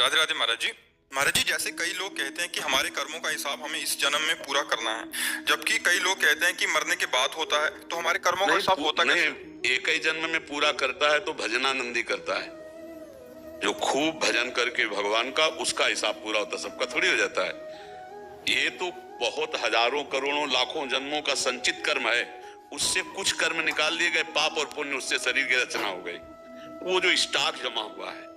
राधे राधे महाराज जी। महाराज जी, जैसे कई लोग कहते हैं कि हमारे कर्मों का हिसाब हमें इस जन्म में पूरा करना है, जबकि कई लोग कहते हैं कि मरने के बाद होता है। तो हमारे कर्मों का हिसाब होता नहीं, कैसे? एक ही जन्म में पूरा करता है तो भजनानंदी करता है। जो खूब भजन करके भगवान का, उसका हिसाब पूरा होता है, सबका थोड़ी हो जाता है। ये तो बहुत हजारों करोड़ों लाखों जन्मों का संचित कर्म है। उससे कुछ कर्म निकाल लिए गए, पाप और पुण्य, उससे शरीर की रचना हो गई। वो जो स्टॉक जमा हुआ है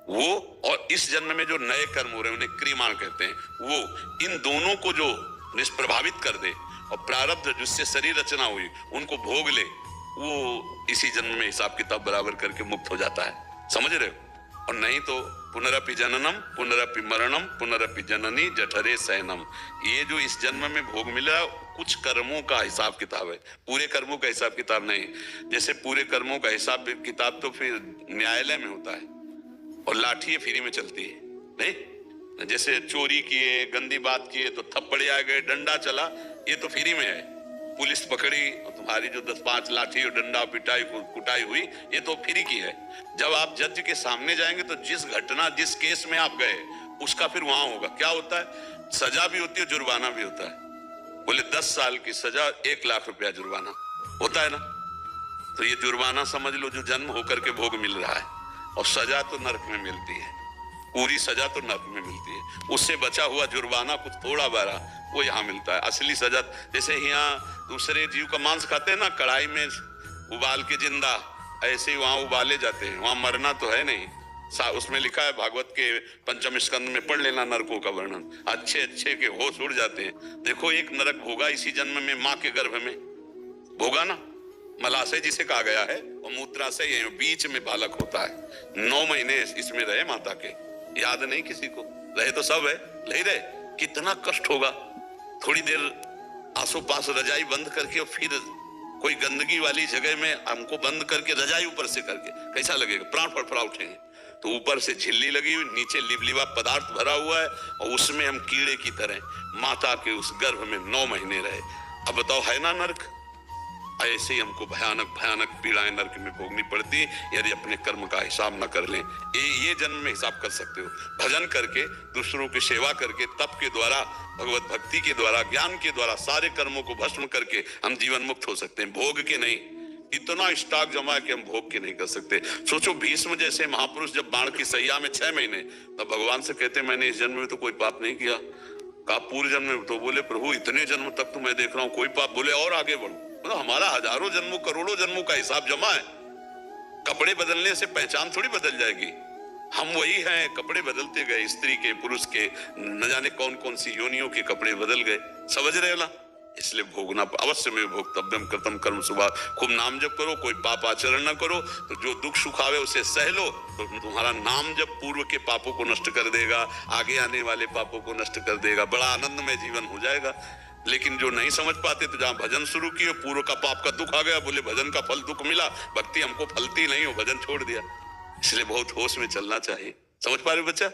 वो, और इस जन्म में जो नए कर्म हो रहे हैं उन्हें क्रियमाण कहते हैं। वो इन दोनों को जो निष्प्रभावित कर दे और प्रारब्ध जिससे शरीर रचना हुई उनको भोग ले, वो इसी जन्म में हिसाब किताब बराबर करके मुक्त हो जाता है। समझ रहे हो? और नहीं तो पुनरपि जननम पुनरपि मरणम पुनरपि जननी जठरे शयनम। ये जो इस जन्म में भोग मिला, कुछ कर्मों का हिसाब किताब है, पूरे कर्मों का हिसाब किताब नहीं। जैसे पूरे कर्मों का हिसाब किताब तो फिर न्यायालय में होता है और लाठी फ्री में चलती है, नहीं? जैसे चोरी किए, गंदी बात किए तो थप्पड़ आ गए, डंडा चला, ये तो फ्री में है। पुलिस पकड़ी और तुम्हारी जो 10-5 लाठी और डंडा पिटाई कुटाई हुई, ये तो फ्री की है। जब आप जज के सामने जाएंगे तो जिस घटना, जिस केस में आप गए, उसका फिर वहां होगा। क्या होता है? सजा भी होती है, जुर्माना भी होता है। बोले 10 साल की सजा, 1 लाख रुपया जुर्माना होता है ना। तो ये जुर्माना समझ लो जो जन्म होकर के भोग मिल रहा है, और सजा तो नरक में मिलती है। पूरी सजा तो नरक में मिलती है, उससे बचा हुआ जुर्माना कुछ थोड़ा बड़ा वो यहाँ मिलता है। असली सजा जैसे यहाँ दूसरे जीव का मांस खाते हैं ना, कढ़ाई में उबाल के जिंदा, ऐसे ही वहां उबाले जाते हैं, वहां मरना तो है नहीं। उसमें लिखा है भागवत के 5वें स्कंद में, पढ़ लेना नरकों का वर्णन। अच्छे अच्छे के होश उड़ जाते हैं। देखो एक नरक भोगा इसी जन्म में, माँ के गर्भ में भोगा ना, मलाशय जिसे कहा गया है, और मूत्राशय ये बीच में बालक होता है। 9 महीने इसमें रहे माता के, याद नहीं किसी को, रहे तो सब है, नहीं रहे। कितना कष्ट होगा। थोड़ी देर आसो पास रजाई बंद करके और फिर कोई गंदगी वाली जगह में हमको बंद करके, रजाई ऊपर से करके, कैसा लगेगा? प्राण फड़फड़ा उठेंगे। तो ऊपर से झिल्ली लगी हुई, नीचे लिबलिबा पदार्थ भरा हुआ है, और उसमें हम कीड़े की तरह माता के उस गर्भ में 9 महीने रहे। अब बताओ, है ना नरक? ऐसे ही हमको भयानक भयानक पीड़ाएं नरक में भोगनी पड़ती यदि अपने कर्म का हिसाब न कर लें। ये जन्म में हिसाब कर सकते हो, भजन करके, दूसरों की सेवा करके, तप के द्वारा, भगवत भक्ति के द्वारा, ज्ञान के द्वारा सारे कर्मों को भस्म करके हम जीवन मुक्त हो सकते हैं, भोग के नहीं। इतना स्टॉक जमा है कि हम भोग के नहीं कर सकते। सोचो भीष्म जैसे महापुरुष जब बाण की सैया में 6 महीने, तब भगवान से कहते मैंने इस जन्म में तो कोई पाप नहीं किया। कहा पूर्व जन्म में? तो बोले प्रभु इतने जन्म तक तो मैं देख रहा हूँ कोई पाप। बोले और आगे बढ़ो। मतलब हमारा हजारों जन्मों करोड़ों जन्मों का हिसाब जमा है। कपड़े बदलने से पहचान थोड़ी बदल जाएगी। हम वही हैं, कपड़े बदलते गए, स्त्री के, पुरुष के, न जाने कौन कौन सी योनियों के कपड़े बदल गए। समझ रहे हो ना? इसलिए भोगना अवश्य में भोक्तव्यम कृतम कर्म सुबह। खूब नाम जप करो, कोई पाप आचरण न करो, तो जो दुख सुख आवे उसे सह लो, तो तुम्हारा नाम जब पूर्व के पापों को नष्ट कर देगा, आगे आने वाले पापों को नष्ट कर देगा, बड़ा आनंदमय जीवन हो जाएगा। लेकिन जो नहीं समझ पाते, तो जहां भजन शुरू किए, पूर्व का पाप का दुख आ गया, बोले भजन का फल दुख मिला, भक्ति हमको फलती नहीं हो, भजन छोड़ दिया। इसलिए बहुत होश में चलना चाहिए। समझ पा रहे हो बच्चा?